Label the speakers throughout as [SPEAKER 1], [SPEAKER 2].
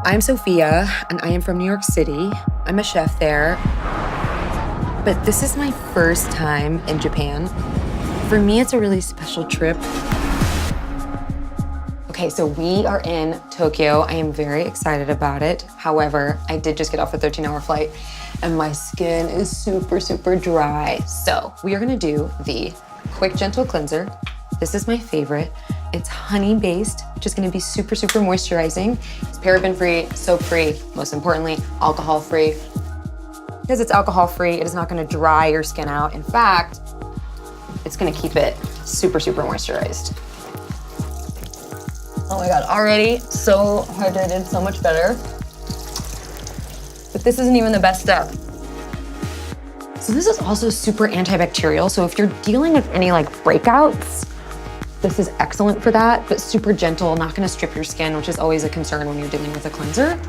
[SPEAKER 1] I'm Sophia, and I am from New York City. I'm a chef there. But this is my first time in Japan. For me, it's a really special trip. Okay, so we are in Tokyo. I am very excited about it. However, I did just get off a 13-hour flight and my skin is super, super dry. So we are gonna do the Quick Gentle Cleanser. This is my favorite. It's honey-based, which is gonna be super, super moisturizing. It's paraben-free, soap-free, most importantly, alcohol-free. Because it's alcohol-free, it is not gonna dry your skin out. In fact, it's gonna keep it super, super moisturized. Oh my God, already so hydrated, so much better. But this isn't even the best step. So this is also super antibacterial. So if you're dealing with any like breakouts, this is excellent for that, but super gentle, not gonna strip your skin, which is always a concern when you're dealing with a cleanser.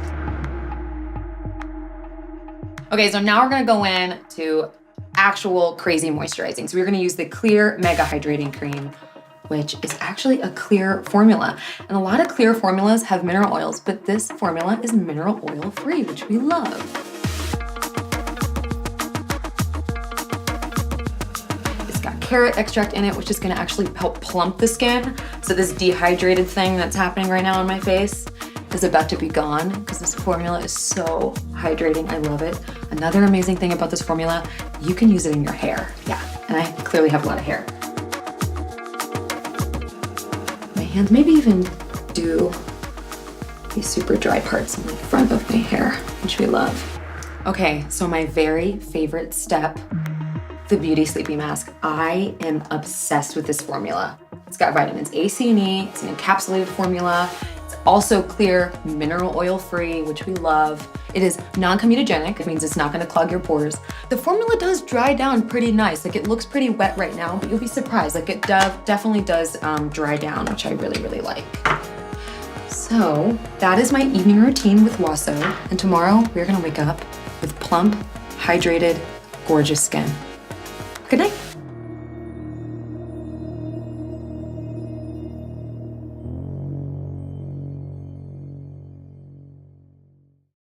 [SPEAKER 1] Okay, so now we're gonna go in to actual crazy moisturizing. So we're gonna use the Clear Mega-Hydrating Cream, which is actually a clear formula. And a lot of clear formulas have mineral oils, but this formula is mineral oil free, which we love. It's got carrot extract in it, which is gonna actually help plump the skin. So this dehydrated thing that's happening right now on my face is about to be gone because this formula is so hydrating. I love it. Another amazing thing about this formula, you can use it in your hair. Yeah, and I clearly have a lot of hair. Hands, maybe even do these super dry parts on the front of my hair, which we love. Okay, so my very favorite step, the Beauty Sleep Mask. I am obsessed with this formula. It's got vitamins A, C, and E. It's an encapsulated formula. It's also clear, mineral oil free, which we love. It is non-comedogenic. It means it's not gonna clog your pores. The formula does dry down pretty nice. Like it looks pretty wet right now, but you'll be surprised. Like it definitely does dry down, which I really, really like. So that is my evening routine with WASO. And tomorrow we're gonna wake up with plump, hydrated, gorgeous skin. Good night.